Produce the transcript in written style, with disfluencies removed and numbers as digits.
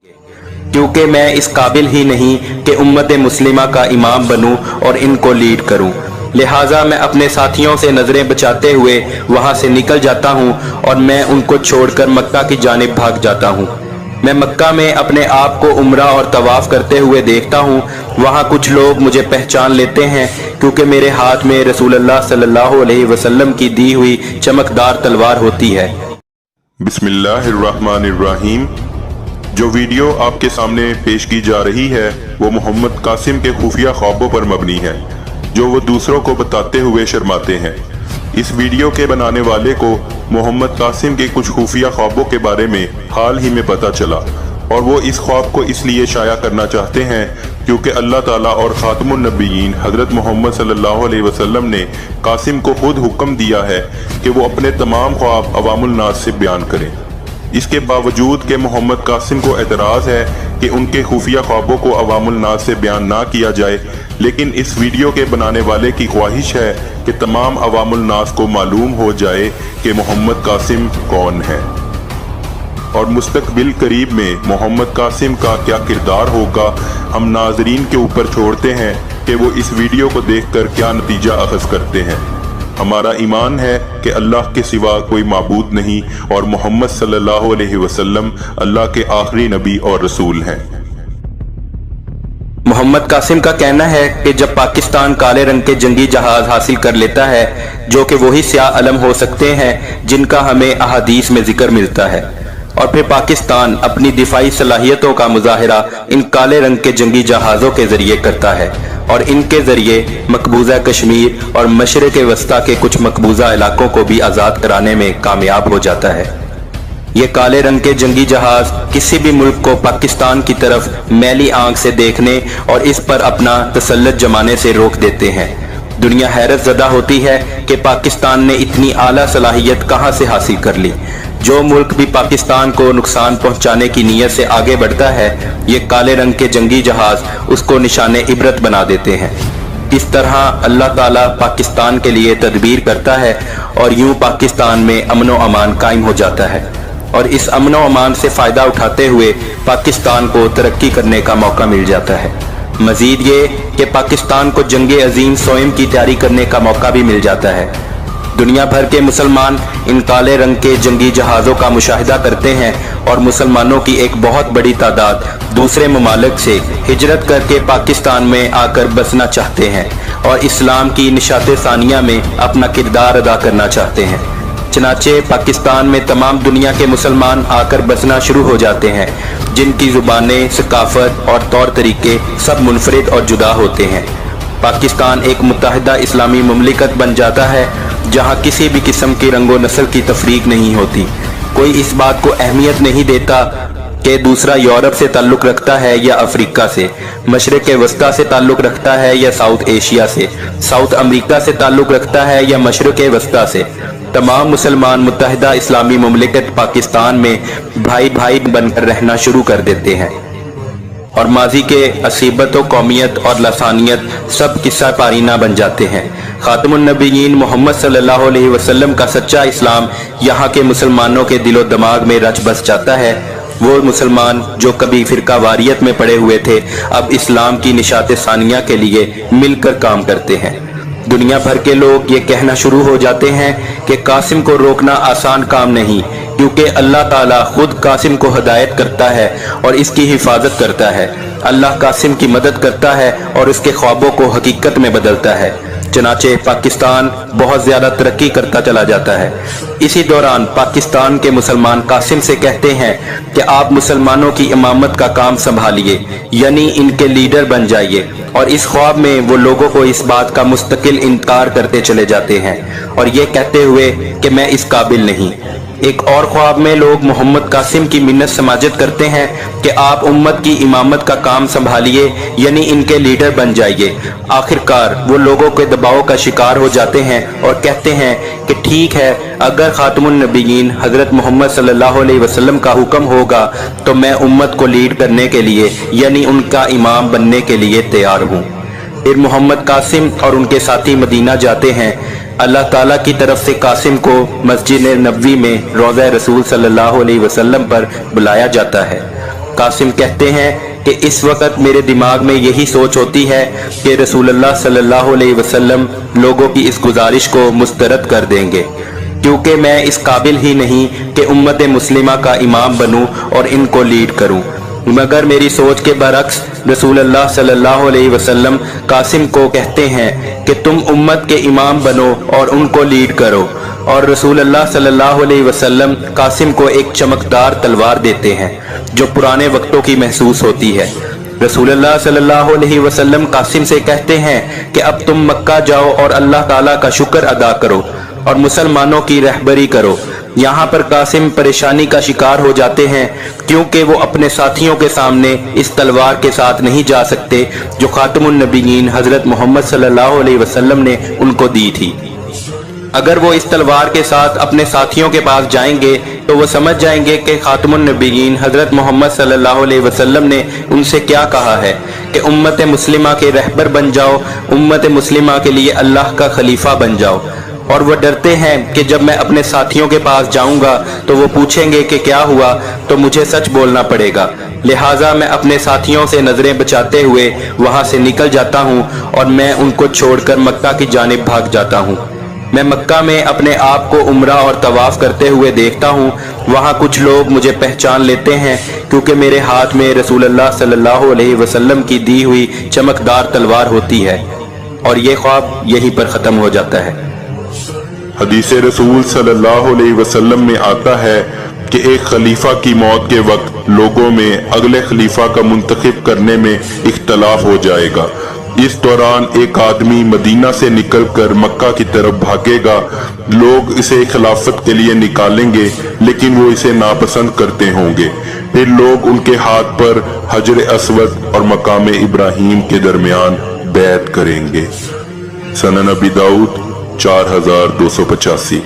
क्योंकि मैं इस काबिल ही नहीं कि उम्मत मुस्लिमा का इमाम बनूं और इनको लीड करूं। लिहाजा मैं अपने साथियों से नज़रें बचाते हुए वहां से निकल जाता हूं और मैं उनको छोड़कर मक्का की जानिब भाग जाता हूं। मैं मक्का में अपने आप को उम्रा और तवाफ करते हुए देखता हूं। वहां कुछ लोग मुझे पहचान लेते हैं क्योंकि मेरे हाथ में रसूलुल्लाह सल्लल्लाहु अलैहि वसल्लम की दी हुई चमकदार तलवार होती है। बिस्मिल्लाहिर्रहमानिर्रहीम। जो वीडियो आपके सामने पेश की जा रही है वो मोहम्मद कासिम के खुफिया ख्वाबों पर मबनी है जो वो दूसरों को बताते हुए शर्माते हैं। इस वीडियो के बनाने वाले को मोहम्मद कासिम के कुछ खुफिया ख्वाबों के बारे में हाल ही में पता चला और वो इस ख्वाब को इसलिए शाया करना चाहते हैं क्योंकि अल्लाह ताला और खातमुन नबीयीन हज़रत मोहम्मद सल्लल्लाहु अलैहि वसल्लम ने कासिम को खुद हुक्म दिया है कि वो अपने तमाम ख्वाब अवामुल नास से बयान करें। इसके बावजूद कि मोहम्मद कासिम को एतराज़ है कि उनके खुफिया ख्वाबों को अवामुल नास से बयान ना किया जाए, लेकिन इस वीडियो के बनाने वाले की ख्वाहिश है कि तमाम अवामुल नास को मालूम हो जाए कि मोहम्मद कासिम कौन है और मुस्तकबिल करीब में मोहम्मद कासिम का क्या किरदार होगा। हम नाजरीन के ऊपर छोड़ते हैं कि वो इस वीडियो को देखकर क्या नतीजा अखज़ करते हैं। हमारा ईमान है कि अल्लाह के सिवा कोई माबूद नहीं और मोहम्मद सल्लल्लाहु अलैहि वसल्लम अल्लाह के आखिरी नबी और रसूल हैं। मोहम्मद कासिम का कहना है कि जब पाकिस्तान काले रंग के जंगी जहाज हासिल कर लेता है जो कि वही स्याह अलम हो सकते हैं जिनका हमें अहादीस में जिक्र मिलता है, और फिर पाकिस्तान अपनी दिफाई सलाहियतों का मुजाहिरा इन काले रंग के जंगी जहाज़ों के जरिए करता है और इनके जरिए मकबूजा कश्मीर और मशरिक़ वस्ता के कुछ मकबूजा इलाकों को भी आज़ाद कराने में कामयाब हो जाता है। ये काले रंग के जंगी जहाज किसी भी मुल्क को पाकिस्तान की तरफ मैली आंख से देखने और इस पर अपना तसल्लुत जमाने से रोक देते हैं। दुनिया हैरत ज़दा होती है कि पाकिस्तान ने इतनी आला सलाहियत कहां से हासिल कर ली। जो मुल्क भी पाकिस्तान को नुकसान पहुंचाने की नीयत से आगे बढ़ता है, ये काले रंग के जंगी जहाज उसको निशाने इबरत बना देते हैं। इस तरह अल्लाह ताला पाकिस्तान के लिए तदबीर करता है और यूं पाकिस्तान में अमन व अमान कायम हो जाता है और इस अमन व अमान से फ़ायदा उठाते हुए पाकिस्तान को तरक्की करने का मौका मिल जाता है। मज़ीद ये कि पाकिस्तान को जंगे अजीम सोइम की तैयारी करने का मौका भी मिल जाता है। दुनिया भर के मुसलमान इन काले रंग के जंगी जहाज़ों का मुशाहिदा करते हैं और मुसलमानों की एक बहुत बड़ी तादाद दूसरे ममालिक से हिजरत करके पाकिस्तान में आकर बसना चाहते हैं और इस्लाम की निशाते सानिया में अपना किरदार अदा करना चाहते हैं। चनाचे पाकिस्तान में तमाम दुनिया के मुसलमान आकर बसना शुरू हो जाते हैं जिनकी ज़ुबानें, सकाफ़त और तौर तरीके सब मुनफरिद और जुदा होते हैं। पाकिस्तान एक मुत्तहिदा इस्लामी मुमलिकत बन जाता है जहाँ किसी भी किस्म की रंगो नस्ल की तफरीक नहीं होती। कोई इस बात को अहमियत नहीं देता कि दूसरा यूरोप से ताल्लुक़ रखता है या अफ्रीका से, मशरिक़ वस्ता से ताल्लुक़ रखता है या साउथ एशिया से, साउथ अमरीका से ताल्लुक़ रखता है या मशरिक़ वस्ता से। तमाम मुसलमान मुत्तहिदा इस्लामी मुमलिकत पाकिस्तान में भाई भाई बनकर रहना शुरू कर देते हैं और माजी के असीबत व कौमियत और लसानियत सब किस्सा पारीना बन जाते हैं। खातमुन नबीयीन मोहम्मद सल्लल्लाहु अलैहि वसल्लम का सच्चा इस्लाम यहाँ के मुसलमानों के दिलो दिमाग में रच बस जाता है। वो मुसलमान जो कभी फिरका वारियत में पड़े हुए थे अब इस्लाम की निशाते सानिया के लिए मिलकर काम करते हैं। दुनिया भर के लोग ये कहना शुरू हो जाते हैं कि कासिम को रोकना आसान काम नहीं, क्योंकि अल्लाह ताला खुद कासिम को हिदायत करता है और इसकी हिफाजत करता है। अल्लाह कासिम की मदद करता है और उसके ख्वाबों को हकीकत में बदलता है। चनाचे पाकिस्तान बहुत ज़्यादा तरक्की करता चला जाता है। इसी दौरान पाकिस्तान के मुसलमान कासिम से कहते हैं कि आप मुसलमानों की इमामत का काम संभालिए, यानी इनके लीडर बन जाइए, और इस ख्वाब में वो लोगों को इस बात का मुस्तकिल इनकार करते चले जाते हैं और ये कहते हुए कि मैं इस काबिल नहीं। एक और ख्वाब में लोग मोहम्मद कासिम की मिन्नत समाजत करते हैं कि आप उम्मत की इमामत का काम संभालिए, यानी इनके लीडर बन जाइए। आखिरकार वो लोगों के दबाव का शिकार हो जाते हैं और कहते हैं कि ठीक है, अगर खातमुन नबीयीन हज़रत मोहम्मद सल्लल्लाहु अलैहि वसल्लम का हुक्म होगा तो मैं उम्मत को लीड करने के लिए यानी उनका इमाम बनने के लिए तैयार हूँ। फिर मोहम्मद कासिम और उनके साथी मदीना जाते हैं। अल्लाह ताला की तरफ से कासिम को मस्जिद नबवी में रोज़ा रसूल सल्लल्लाहु अलैहि वसल्लम पर बुलाया जाता है। कासिम कहते हैं कि इस वक्त मेरे दिमाग में यही सोच होती है कि रसूलुल्लाह सल्लल्लाहु अलैहि वसल्लम लोगों की इस गुजारिश को मुस्तरद कर देंगे, क्योंकि मैं इस काबिल ही नहीं कि उम्मत मुस्लिमा का इमाम बनूं और इनको लीड करूं। मगर मेरी सोच के बरक्स रसूलुल्लाह सल्लल्लाहु अलैहि वसल्लम कासिम को कहते हैं कि तुम उम्मत के इमाम बनो और उनको लीड करो, और रसूलुल्लाह सल्लल्लाहु अलैहि वसल्लम कासिम को एक चमकदार तलवार देते हैं जो पुराने वक्तों की महसूस होती है। रसूलुल्लाह सल्लल्लाहु अलैहि वसल्लम कासिम से कहते हैं कि अब तुम मक्का जाओ और अल्लाह ताला का शुक्र अदा करो और मुसलमानों की रहबरी करो। यहाँ पर कासिम परेशानी का शिकार हो जाते हैं, क्योंकि वो अपने साथियों के सामने इस तलवार के साथ नहीं जा सकते जो खातमुन नबीयीन हजरत मोहम्मद सल्लल्लाहु अलैहि वसल्लम ने उनको दी थी। अगर वो इस तलवार के साथ अपने साथियों के पास जाएंगे तो वो समझ जाएंगे कि खातमुन नबीयीन हजरत मोहम्मद सल्लल्लाहु अलैहि वसल्लम ने उनसे क्या कहा है कि उम्मत मुस्लिमा के रहबर बन जाओ, उम्मत मुस्लिमा के लिए अल्लाह का खलीफा बन जाओ। और वो डरते हैं कि जब मैं अपने साथियों के पास जाऊंगा तो वो पूछेंगे कि क्या हुआ, तो मुझे सच बोलना पड़ेगा। लिहाजा मैं अपने साथियों से नजरें बचाते हुए वहां से निकल जाता हूं और मैं उनको छोड़कर मक्का की जानिब भाग जाता हूं। मैं मक्का में अपने आप को उम्रा और तवाफ करते हुए देखता हूँ। वहाँ कुछ लोग मुझे पहचान लेते हैं, क्योंकि मेरे हाथ में रसूलुल्लाह सल्लल्लाहु अलैहि वसल्लम की दी हुई चमकदार तलवार होती है। और ये ख्वाब यहीं पर ख़त्म हो जाता है। हदीस रसूल सल्लल्लाहु अलैहि वसल्लम में आता है कि एक खलीफा की मौत के वक्त लोगों में अगले खलीफा का मुंतखब करने में इख्तलाफ हो जाएगा। इस दौरान एक आदमी मदीना से निकलकर मक्का की तरफ भागेगा। लोग इसे खिलाफत के लिए निकालेंगे, लेकिन वो इसे नापसंद करते होंगे। फिर लोग उनके हाथ पर हजर अस्वद और मकाम इब्राहिम के दरमियान बैत करेंगे। सनन अबी दाऊद 4285।